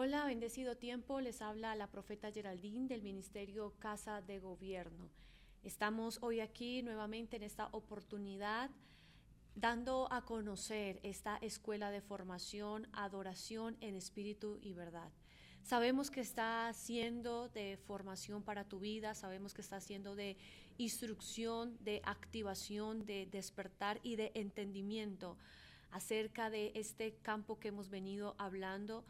Hola, bendecido tiempo. Les habla la profeta Geraldine del Ministerio Casa de Gobierno. Estamos hoy aquí nuevamente en esta oportunidad dando a conocer esta escuela de formación, adoración en espíritu y verdad. Sabemos que está siendo de formación para tu vida, sabemos que está siendo de instrucción, de activación, de despertar y de entendimiento acerca de este campo que hemos venido hablando.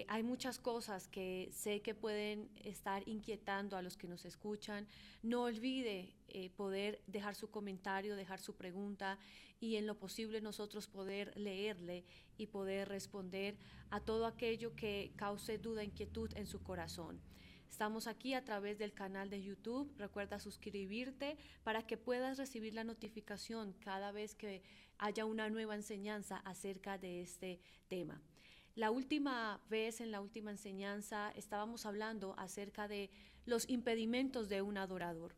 Hay muchas cosas que sé que pueden estar inquietando a los que nos escuchan. No olvide poder dejar su comentario, dejar su pregunta y en lo posible nosotros poder leerle y poder responder a todo aquello que cause duda, inquietud en su corazón. Estamos aquí a través del canal de YouTube. Recuerda suscribirte para que puedas recibir la notificación cada vez que haya una nueva enseñanza acerca de este tema. La última vez, en la última enseñanza, estábamos hablando acerca de los impedimentos de un adorador.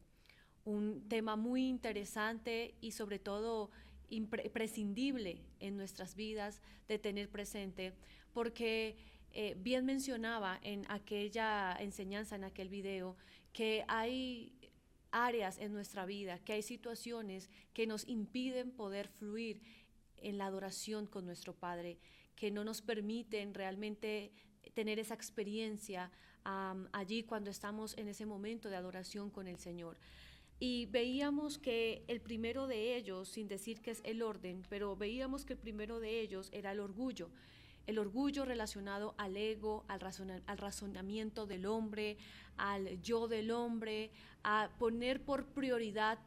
Un tema muy interesante y sobre todo imprescindible en nuestras vidas de tener presente, porque bien mencionaba en aquella enseñanza, en aquel video, que hay áreas en nuestra vida, que hay situaciones que nos impiden poder fluir en la adoración con nuestro Padre, que no nos permiten realmente tener esa experiencia allí cuando estamos en ese momento de adoración con el Señor. Y veíamos que el primero de ellos, sin decir que es el orden, pero veíamos que el primero de ellos era el orgullo relacionado al ego, al razonamiento del hombre, al yo del hombre, a poner por prioridad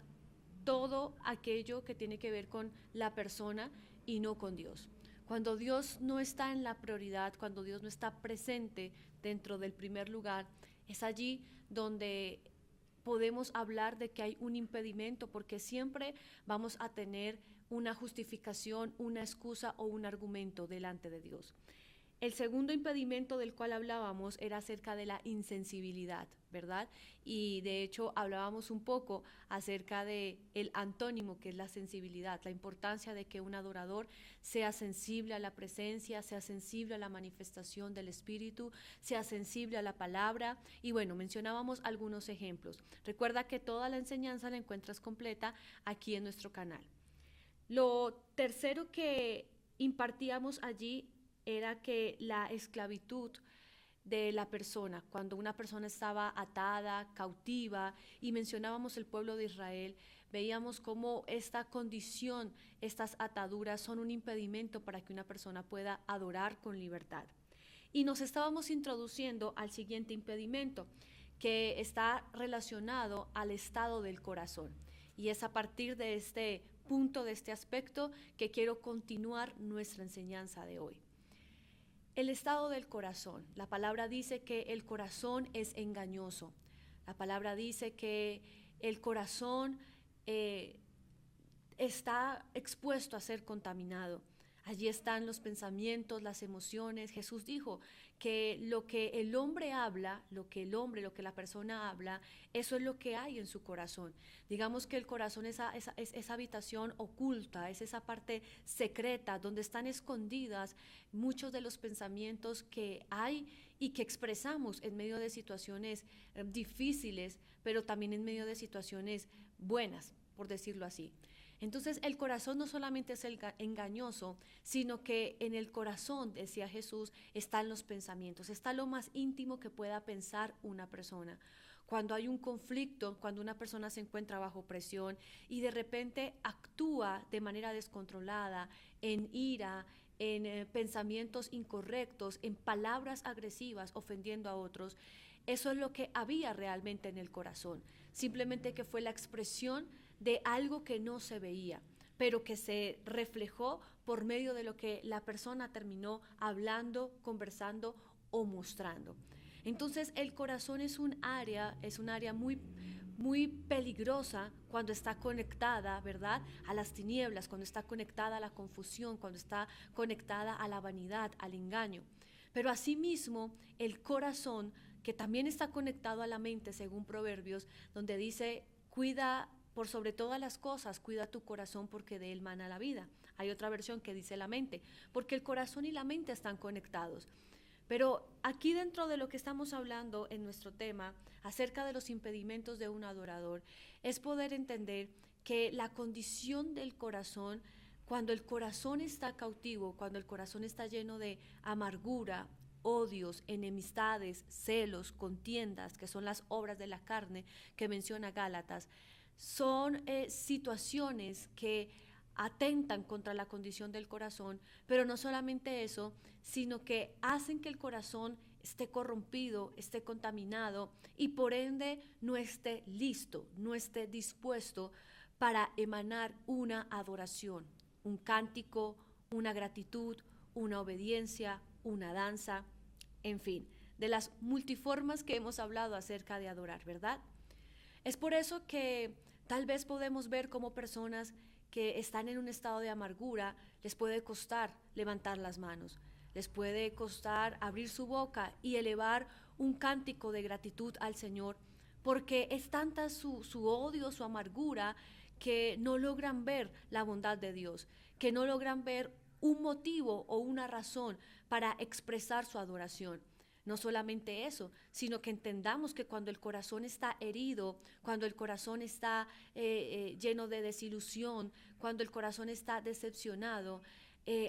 todo aquello que tiene que ver con la persona y no con Dios. Cuando Dios no está en la prioridad, cuando Dios no está presente dentro del primer lugar, es allí donde podemos hablar de que hay un impedimento, porque siempre vamos a tener una justificación, una excusa o un argumento delante de Dios. El segundo impedimento del cual hablábamos era acerca de la insensibilidad, ¿verdad? Y de hecho hablábamos un poco acerca de el antónimo, que es la sensibilidad, la importancia de que un adorador sea sensible a la presencia, sea sensible a la manifestación del Espíritu, sea sensible a la palabra. Y bueno, mencionábamos algunos ejemplos. Recuerda que toda la enseñanza la encuentras completa aquí en nuestro canal. Lo tercero que impartíamos allí era que la esclavitud de la persona, cuando una persona estaba atada, cautiva, y mencionábamos el pueblo de Israel, veíamos cómo esta condición, estas ataduras son un impedimento para que una persona pueda adorar con libertad. Y nos estábamos introduciendo al siguiente impedimento, que está relacionado al estado del corazón. Y es a partir de este punto, de este aspecto, que quiero continuar nuestra enseñanza de hoy. El estado del corazón. La palabra dice que el corazón es engañoso. La palabra dice que el corazón está expuesto a ser contaminado. Allí están los pensamientos, las emociones. Jesús dijo que lo que el hombre habla, lo que la persona habla, eso es lo que hay en su corazón. Digamos que el corazón es esa habitación oculta, es esa parte secreta donde están escondidas muchos de los pensamientos que hay y que expresamos en medio de situaciones difíciles, pero también en medio de situaciones buenas, por decirlo así. Entonces el corazón no solamente es engañoso, sino que en el corazón, decía Jesús, están los pensamientos, está lo más íntimo que pueda pensar una persona. Cuando hay un conflicto, cuando una persona se encuentra bajo presión y de repente actúa de manera descontrolada, en ira, en pensamientos incorrectos, en palabras agresivas, ofendiendo a otros, eso es lo que había realmente en el corazón. Simplemente que fue la expresión de algo que no se veía, pero que se reflejó por medio de lo que la persona terminó hablando, conversando o mostrando. Entonces el corazón es un área muy peligrosa cuando está conectada, ¿verdad?, a las tinieblas, cuando está conectada a la confusión, cuando está conectada a la vanidad, al engaño. Pero asimismo, el corazón, que también está conectado a la mente, según Proverbios, donde dice, cuida por sobre todas las cosas, cuida tu corazón porque de él mana la vida. Hay otra versión que dice la mente, porque el corazón y la mente están conectados. Pero aquí dentro de lo que estamos hablando en nuestro tema acerca de los impedimentos de un adorador, es poder entender que la condición del corazón, cuando el corazón está cautivo, cuando el corazón está lleno de amargura, odios, enemistades, celos, contiendas, que son las obras de la carne que menciona Gálatas, son situaciones que atentan contra la condición del corazón, pero no solamente eso, sino que hacen que el corazón esté corrompido, esté contaminado y por ende no esté listo, no esté dispuesto para emanar una adoración, un cántico, una gratitud, una obediencia, una danza, en fin, de las multiformas que hemos hablado acerca de adorar, ¿verdad? Es por eso que tal vez podemos ver como personas que están en un estado de amargura, les puede costar levantar las manos, les puede costar abrir su boca y elevar un cántico de gratitud al Señor, porque es tanta su odio, su amargura, que no logran ver la bondad de Dios, que no logran ver un motivo o una razón para expresar su adoración. No solamente eso, sino que entendamos que cuando el corazón está herido, cuando el corazón está lleno de desilusión, cuando el corazón está decepcionado,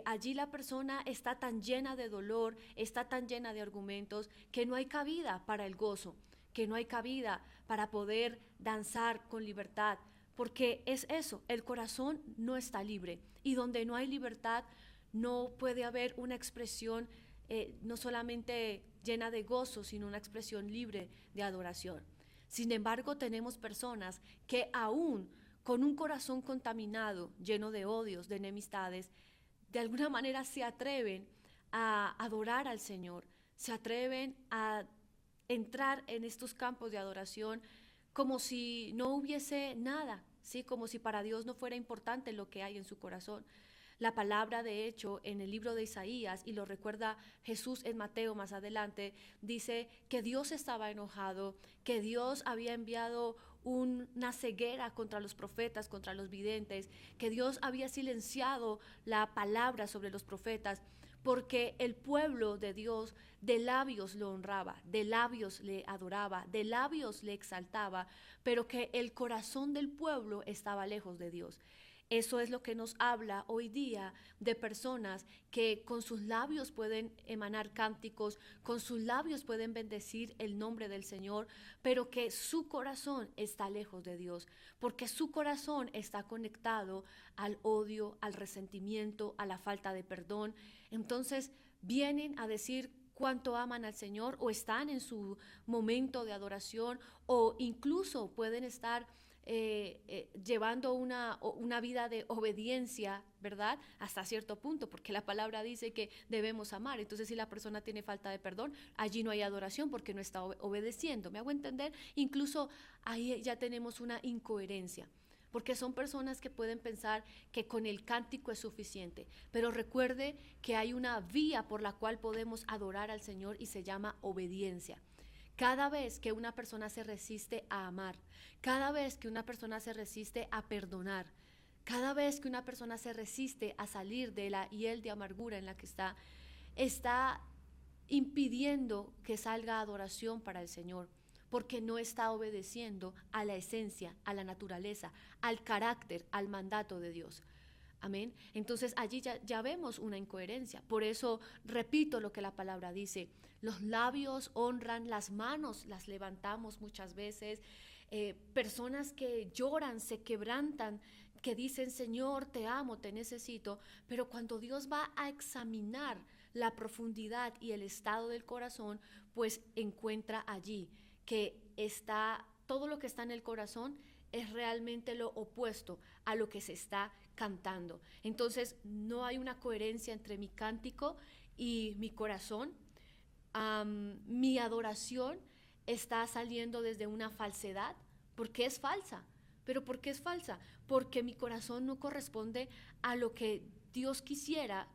allí la persona está tan llena de dolor, está tan llena de argumentos, que no hay cabida para el gozo, que no hay cabida para poder danzar con libertad, porque es eso, el corazón no está libre, y donde no hay libertad no puede haber una expresión no solamente llena de gozo, sino una expresión libre de adoración. Sin embargo, tenemos personas que aún con un corazón contaminado, lleno de odios, de enemistades, de alguna manera se atreven a adorar al Señor, se atreven a entrar en estos campos de adoración como si no hubiese nada, ¿sí? Como si para Dios no fuera importante lo que hay en su corazón. La palabra, de hecho, en el libro de Isaías, y lo recuerda Jesús en Mateo más adelante, dice que Dios estaba enojado, que Dios había enviado una ceguera contra los profetas, contra los videntes, que Dios había silenciado la palabra sobre los profetas, porque el pueblo de Dios de labios lo honraba, de labios le adoraba, de labios le exaltaba, pero que el corazón del pueblo estaba lejos de Dios. Eso es lo que nos habla hoy día de personas que con sus labios pueden emanar cánticos, con sus labios pueden bendecir el nombre del Señor, pero que su corazón está lejos de Dios, porque su corazón está conectado al odio, al resentimiento, a la falta de perdón. Entonces vienen a decir cuánto aman al Señor, o están en su momento de adoración, o incluso pueden estar llevando una vida de obediencia, ¿verdad? Hasta cierto punto, porque la palabra dice que debemos amar. Entonces, si la persona tiene falta de perdón, allí no hay adoración porque no está obedeciendo. ¿Me hago entender? Incluso ahí ya tenemos una incoherencia, porque son personas que pueden pensar que con el cántico es suficiente, pero recuerde que hay una vía por la cual podemos adorar al Señor y se llama obediencia. Cada vez que una persona se resiste a amar, cada vez que una persona se resiste a perdonar, cada vez que una persona se resiste a salir de la hiel de amargura en la que está impidiendo que salga adoración para el Señor, porque no está obedeciendo a la esencia, a la naturaleza, al carácter, al mandato de Dios. Amén. Entonces allí ya vemos una incoherencia. Por eso repito lo que la palabra dice. Los labios honran, las manos las levantamos muchas veces. Personas que lloran, se quebrantan, que dicen, Señor, te amo, te necesito. Pero cuando Dios va a examinar la profundidad y el estado del corazón, pues encuentra allí que está todo lo que está en el corazón es realmente lo opuesto a lo que se está cantando. Entonces no hay una coherencia entre mi cántico y mi corazón. Mi adoración está saliendo desde una falsedad, porque es falsa. ¿Pero por qué es falsa? Porque mi corazón no corresponde a lo que Dios quisiera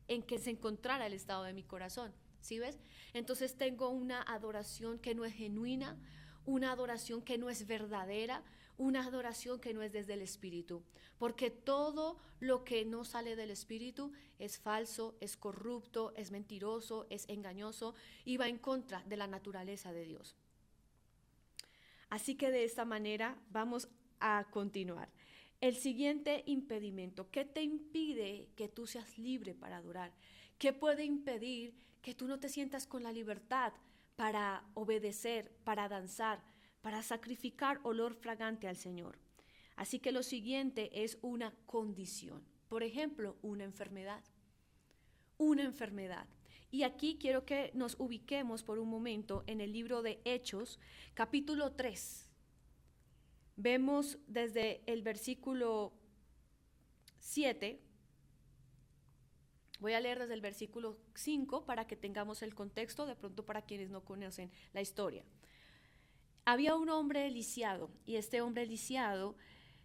en que se encontrara el estado de mi corazón. ¿Sí ves? Entonces tengo una adoración que no es genuina, una adoración que no es verdadera, una adoración que no es desde el Espíritu, porque todo lo que no sale del Espíritu es falso, es corrupto, es mentiroso, es engañoso y va en contra de la naturaleza de Dios. Así que de esta manera vamos a continuar. El siguiente impedimento, ¿qué te impide que tú seas libre para adorar? ¿Qué puede impedir que tú no te sientas con la libertad para obedecer, para danzar, para sacrificar olor fragante al Señor? Así que lo siguiente es una condición. Por ejemplo, una enfermedad. Una enfermedad. Y aquí quiero que nos ubiquemos por un momento en el libro de Hechos, capítulo 3. Vemos desde el versículo 7. Voy a leer desde el versículo 5 para que tengamos el contexto, de pronto para quienes no conocen la historia. Había un hombre lisiado, y este hombre lisiado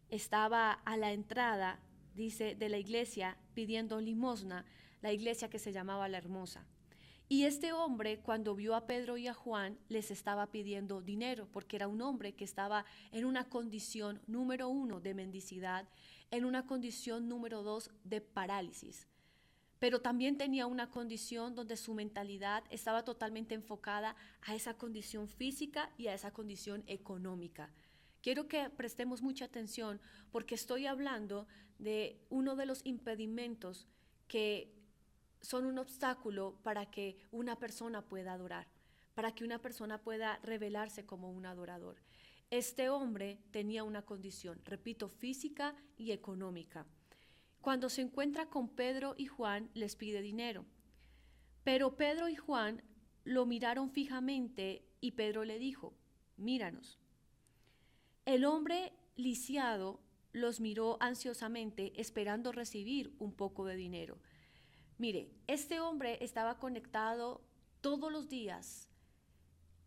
estaba a la entrada, dice, de la iglesia pidiendo limosna, la iglesia que se llamaba La Hermosa. Y este hombre, cuando vio a Pedro y a Juan, les estaba pidiendo dinero, porque era un hombre que estaba en una condición número 1 de mendicidad, en una condición número 2 de parálisis. Pero también tenía una condición donde su mentalidad estaba totalmente enfocada a esa condición física y a esa condición económica. Quiero que prestemos mucha atención porque estoy hablando de uno de los impedimentos que son un obstáculo para que una persona pueda adorar, para que una persona pueda revelarse como un adorador. Este hombre tenía una condición, repito, física y económica. Cuando se encuentra con Pedro y Juan, les pide dinero. Pero Pedro y Juan lo miraron fijamente y Pedro le dijo, míranos. El hombre lisiado los miró ansiosamente esperando recibir un poco de dinero. Mire, este hombre estaba conectado todos los días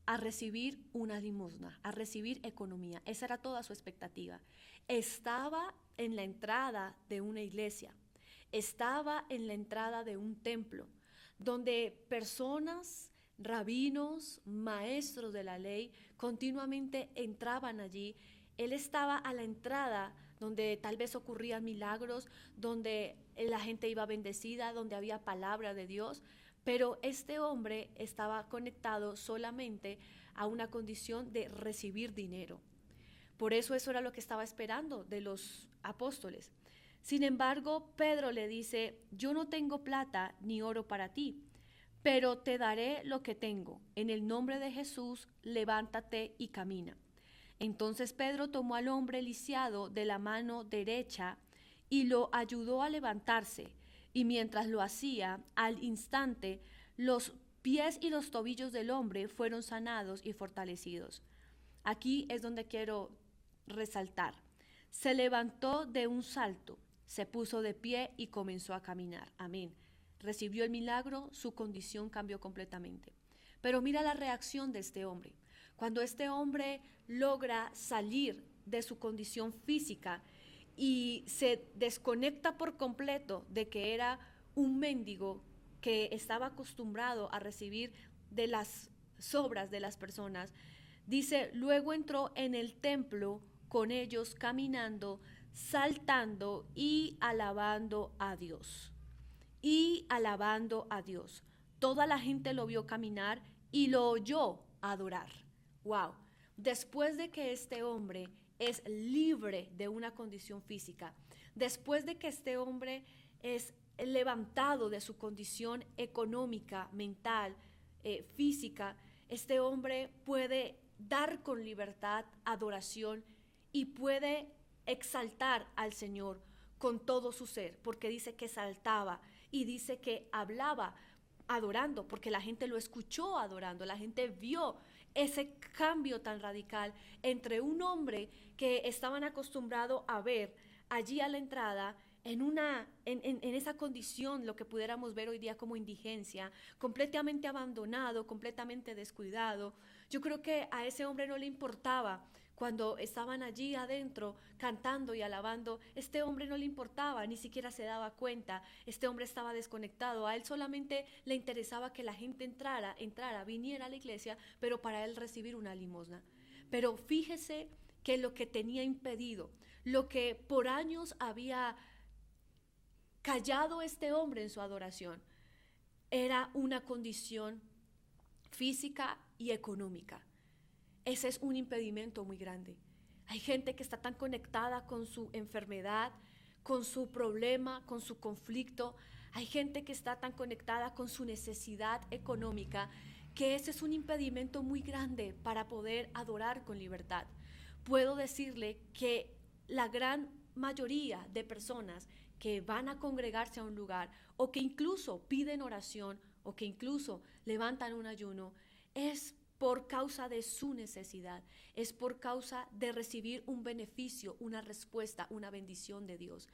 a recibir una limosna, a recibir economía. Esa era toda su expectativa. Estaba en la entrada de una iglesia, estaba en la entrada de un templo, donde personas, rabinos, maestros de la ley, continuamente entraban allí. Él estaba a la entrada donde tal vez ocurrían milagros, donde la gente iba bendecida, donde había palabra de Dios, pero este hombre estaba conectado solamente a una condición de recibir dinero. Por eso era lo que estaba esperando de los apóstoles. Sin embargo, Pedro le dice, yo no tengo plata ni oro para ti, pero te daré lo que tengo. En el nombre de Jesús, levántate y camina. Entonces Pedro tomó al hombre lisiado de la mano derecha y lo ayudó a levantarse. Y mientras lo hacía, al instante, los pies y los tobillos del hombre fueron sanados y fortalecidos. Aquí es donde quiero resaltar. Se levantó de un salto, se puso de pie y comenzó a caminar. Amén. Recibió el milagro, su condición cambió completamente. Pero mira la reacción de este hombre. Cuando este hombre logra salir de su condición física y se desconecta por completo de que era un mendigo que estaba acostumbrado a recibir de las sobras de las personas, dice, luego entró en el templo con ellos caminando, saltando y alabando a Dios. Y alabando a Dios. Toda la gente lo vio caminar y lo oyó adorar. Wow. Después de que este hombre es libre de una condición física, después de que este hombre es levantado de su condición económica, mental, física, este hombre puede dar con libertad adoración y puede exaltar al Señor con todo su ser, porque dice que saltaba y dice que hablaba adorando, porque la gente lo escuchó adorando, la gente vio ese cambio tan radical entre un hombre que estaban acostumbrados a ver allí a la entrada en esa condición, lo que pudiéramos ver hoy día como indigencia, completamente abandonado, completamente descuidado. Yo creo que a ese hombre no le importaba cuando estaban allí adentro cantando y alabando. Este hombre no le importaba, ni siquiera se daba cuenta. Este hombre estaba desconectado. A él solamente le interesaba que la gente entrara, viniera a la iglesia, pero para él recibir una limosna. Pero fíjese que lo que tenía impedido, lo que por años había callado este hombre en su adoración, era una condición física y económica. Ese es un impedimento muy grande. Hay gente que está tan conectada con su enfermedad, con su problema, con su conflicto. Hay gente que está tan conectada con su necesidad económica que ese es un impedimento muy grande para poder adorar con libertad. Puedo decirle que la gran mayoría de personas que van a congregarse a un lugar o que incluso piden oración o que incluso levantan un ayuno, es por causa de su necesidad, es por causa de recibir un beneficio, una respuesta, una bendición de Dios.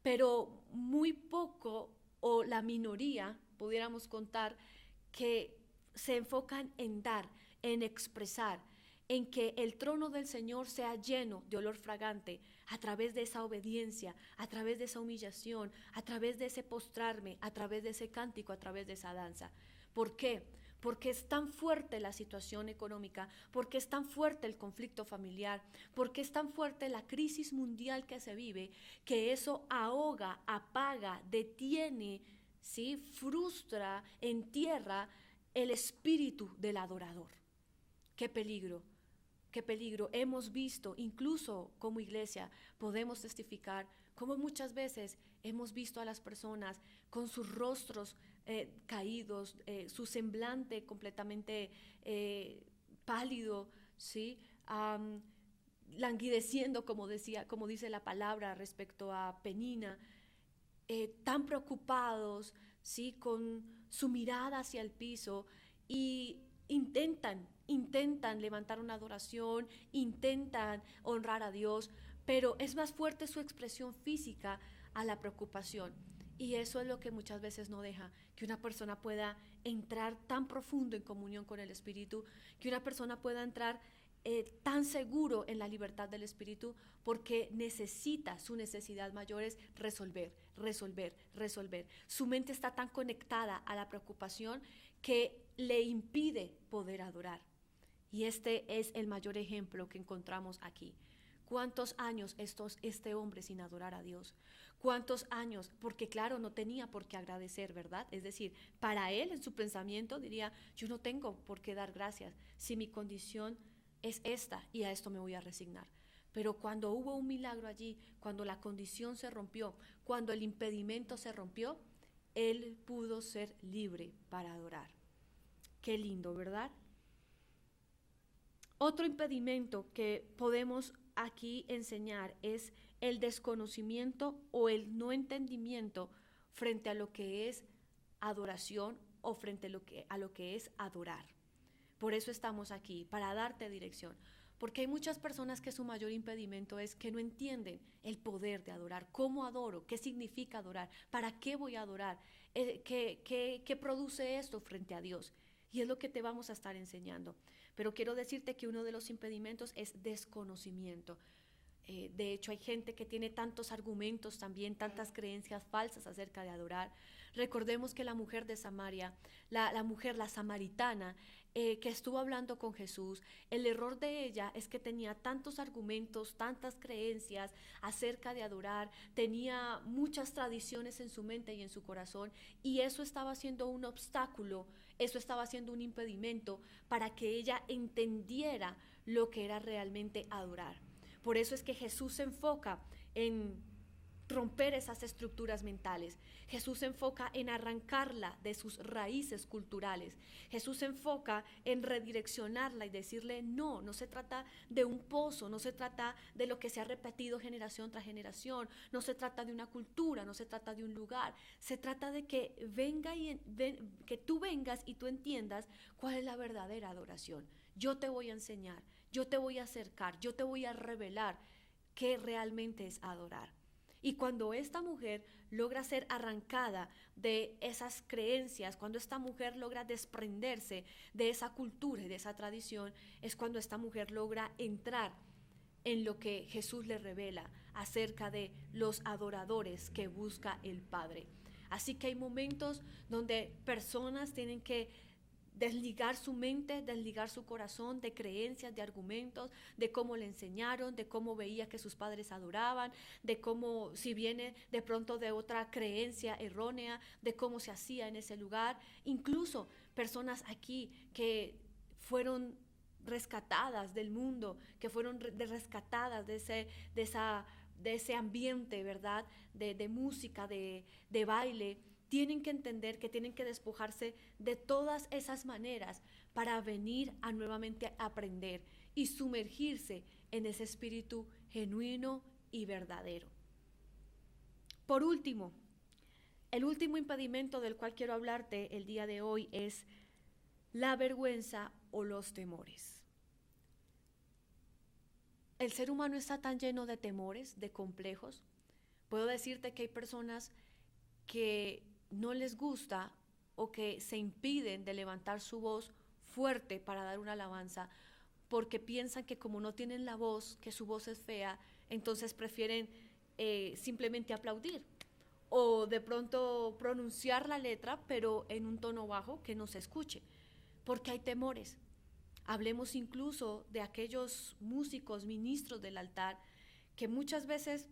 Pero muy poco, o la minoría, pudiéramos contar, que se enfocan en dar, en expresar, en que el trono del Señor sea lleno de olor fragante a través de esa obediencia, a través de esa humillación, a través de ese postrarme, a través de ese cántico, a través de esa danza. ¿Por qué? Porque es tan fuerte la situación económica, porque es tan fuerte el conflicto familiar, porque es tan fuerte la crisis mundial que se vive, que eso ahoga, apaga, detiene, ¿sí? Frustra, entierra el espíritu del adorador. ¡Qué peligro! ¡Qué peligro! Hemos visto, incluso como iglesia, podemos testificar cómo muchas veces hemos visto a las personas con sus rostros caídos, su semblante completamente pálido, ¿sí? Languideciendo, como dice la palabra respecto a Penina, tan preocupados, ¿sí? Con su mirada hacia el piso y intentan levantar una adoración, intentan honrar a Dios, pero es más fuerte su expresión física a la preocupación. Y eso es lo que muchas veces no deja que una persona pueda entrar tan profundo en comunión con el Espíritu, que una persona pueda entrar tan seguro en la libertad del Espíritu, porque su necesidad mayor es resolver. Su mente está tan conectada a la preocupación que le impide poder adorar. Y este es el mayor ejemplo que encontramos aquí. ¿Cuántos años este hombre sin adorar a Dios? ¿Cuántos años? Porque claro, no tenía por qué agradecer, ¿verdad? Es decir, para él en su pensamiento diría, yo no tengo por qué dar gracias si mi condición es esta y a esto me voy a resignar. Pero cuando hubo un milagro allí, cuando la condición se rompió, cuando el impedimento se rompió, él pudo ser libre para adorar. Qué lindo, ¿verdad? Otro impedimento que podemos aquí enseñar es el desconocimiento o el no entendimiento frente a lo que es adoración o frente a lo que es adorar. Por eso estamos aquí, para darte dirección. Porque hay muchas personas que su mayor impedimento es que no entienden el poder de adorar. ¿Cómo adoro? ¿Qué significa adorar? ¿Para qué voy a adorar? ¿Qué produce esto frente a Dios? Y es lo que te vamos a estar enseñando. Pero quiero decirte que uno de los impedimentos es desconocimiento. De hecho, hay gente que tiene tantos argumentos también, tantas creencias falsas acerca de adorar. Recordemos que la mujer de Samaria, la samaritana, que estuvo hablando con Jesús, el error de ella es que tenía tantos argumentos, tantas creencias acerca de adorar, tenía muchas tradiciones en su mente y en su corazón, y eso estaba siendo un obstáculo, eso estaba siendo un impedimento para que ella entendiera lo que era realmente adorar. Por eso es que Jesús se enfoca en romper esas estructuras mentales. Jesús se enfoca en arrancarla de sus raíces culturales. Jesús se enfoca en redireccionarla y decirle no se trata de un pozo, no se trata de lo que se ha repetido generación tras generación, no se trata de una cultura, no se trata de un lugar, se trata de que que tú vengas y tú entiendas cuál es la verdadera adoración. Yo te voy a enseñar, yo te voy a acercar, yo te voy a revelar qué realmente es adorar. Y cuando esta mujer logra ser arrancada de esas creencias, cuando esta mujer logra desprenderse de esa cultura y de esa tradición, es cuando esta mujer logra entrar en lo que Jesús le revela acerca de los adoradores que busca el Padre. Así que hay momentos donde personas tienen que desligar su mente, desligar su corazón de creencias, de argumentos, de cómo le enseñaron, de cómo veía que sus padres adoraban, de cómo, si viene de pronto de otra creencia errónea, de cómo se hacía en ese lugar. Incluso personas aquí que fueron rescatadas del mundo, que fueron rescatadas de ese ambiente, ¿verdad? De música, de baile, tienen que entender que tienen que despojarse de todas esas maneras para venir a nuevamente aprender y sumergirse en ese espíritu genuino y verdadero. Por último, el último impedimento del cual quiero hablarte el día de hoy es la vergüenza o los temores. El ser humano está tan lleno de temores, de complejos. Puedo decirte que hay personas que no les gusta o que se impiden de levantar su voz fuerte para dar una alabanza porque piensan que como no tienen la voz, que su voz es fea, entonces prefieren simplemente aplaudir o de pronto pronunciar la letra pero en un tono bajo que no se escuche, porque hay temores. Hablemos incluso de aquellos músicos, ministros del altar, que muchas veces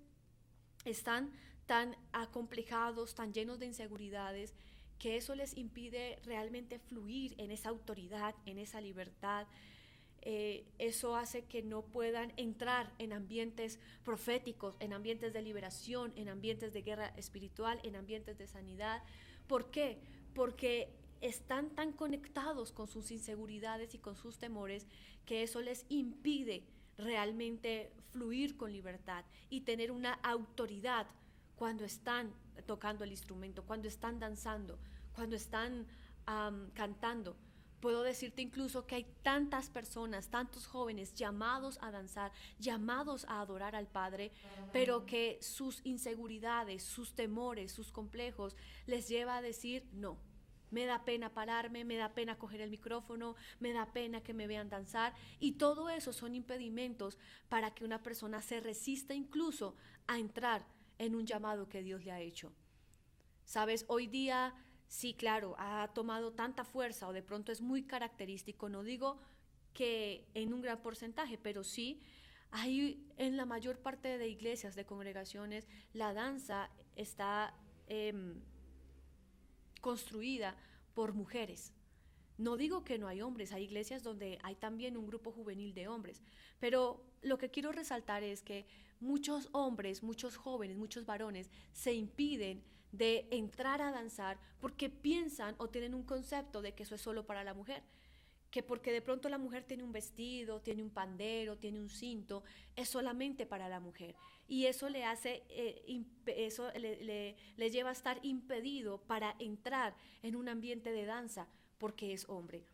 están tan acomplejados, tan llenos de inseguridades, que eso les impide realmente fluir en esa autoridad, en esa libertad. Eso hace que no puedan entrar en ambientes proféticos, en ambientes de liberación, en ambientes de guerra espiritual, en ambientes de sanidad. ¿Por qué? Porque están tan conectados con sus inseguridades y con sus temores que eso les impide realmente fluir con libertad y tener una autoridad cuando están tocando el instrumento, cuando están danzando, cuando están cantando. Puedo decirte incluso que hay tantas personas, tantos jóvenes llamados a danzar, llamados a adorar al Padre, pero que sus inseguridades, sus temores, sus complejos les lleva a decir no. Me da pena pararme, me da pena coger el micrófono, me da pena que me vean danzar, y todo eso son impedimentos para que una persona se resista incluso a entrar en un llamado que Dios le ha hecho. Sabes, hoy día sí, claro, ha tomado tanta fuerza o de pronto es muy característico, no digo que en un gran porcentaje, pero sí hay en la mayor parte de iglesias, de congregaciones, la danza está construida por mujeres. No digo que no hay hombres, hay iglesias donde hay también un grupo juvenil de hombres, pero lo que quiero resaltar es que muchos hombres, muchos jóvenes, muchos varones se impiden de entrar a danzar porque piensan o tienen un concepto de que eso es solo para la mujer, que porque de pronto la mujer tiene un vestido, tiene un pandero, tiene un cinto, es solamente para la mujer. Y eso le hace, eso le lleva a estar impedido para entrar en un ambiente de danza porque es hombre.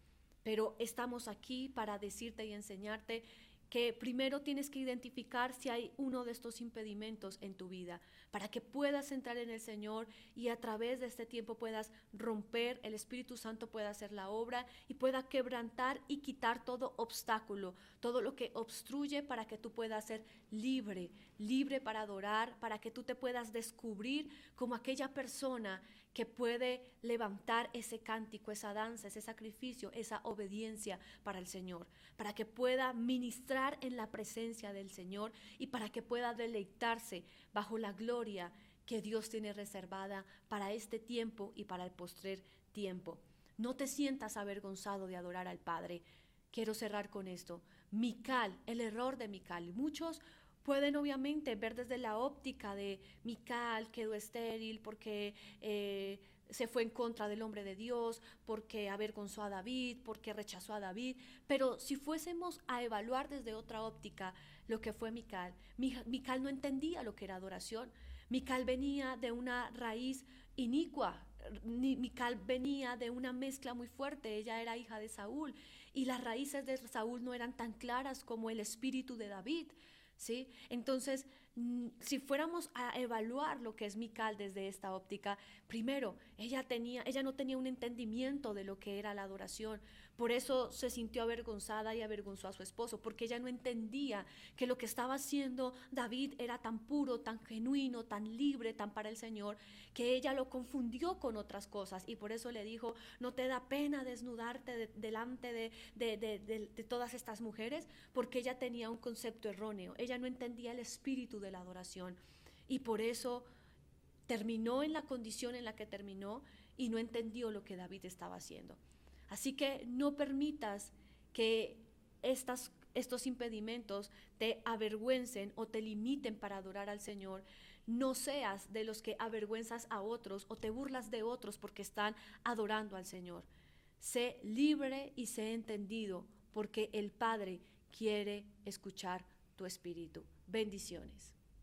Pero estamos aquí para decirte y enseñarte que primero tienes que identificar si hay uno de estos impedimentos en tu vida, para que puedas entrar en el Señor y a través de este tiempo puedas romper, el Espíritu Santo pueda hacer la obra y pueda quebrantar y quitar todo obstáculo, todo lo que obstruye para que tú puedas ser libre, libre para adorar, para que tú te puedas descubrir como aquella persona que puede levantar ese cántico, esa danza, ese sacrificio, esa obediencia para el Señor, para que pueda ministrar en la presencia del Señor y para que pueda deleitarse bajo la gloria que Dios tiene reservada para este tiempo y para el postrer tiempo. No te sientas avergonzado de adorar al Padre. Quiero cerrar con esto. Mical, el error de Mical. Muchos pueden obviamente ver desde la óptica de Mical quedó estéril porque se fue en contra del hombre de Dios, porque avergonzó a David, porque rechazó a David. Pero si fuésemos a evaluar desde otra óptica lo que fue Mical, Mical no entendía lo que era adoración. Mical venía de una raíz inicua. Mical venía de una mezcla muy fuerte. Ella era hija de Saúl y las raíces de Saúl no eran tan claras como el espíritu de David. ¿Sí? Entonces si fuéramos a evaluar lo que es Mical desde esta óptica, primero, ella no tenía un entendimiento de lo que era la adoración. Por eso se sintió avergonzada y avergonzó a su esposo, porque ella no entendía que lo que estaba haciendo David era tan puro, tan genuino, tan libre, tan para el Señor, que ella lo confundió con otras cosas, y por eso le dijo: ¿no te da pena desnudarte delante de todas estas mujeres? Porque ella tenía un concepto erróneo, ella no entendía el espíritu de la adoración, y por eso terminó en la condición en la que terminó y no entendió lo que David estaba haciendo. Así que no permitas que estos impedimentos te avergüencen o te limiten para adorar al Señor. No seas de los que avergüenzas a otros o te burlas de otros porque están adorando al Señor. Sé libre y sé entendido, porque el Padre quiere escuchar tu espíritu. Bendiciones.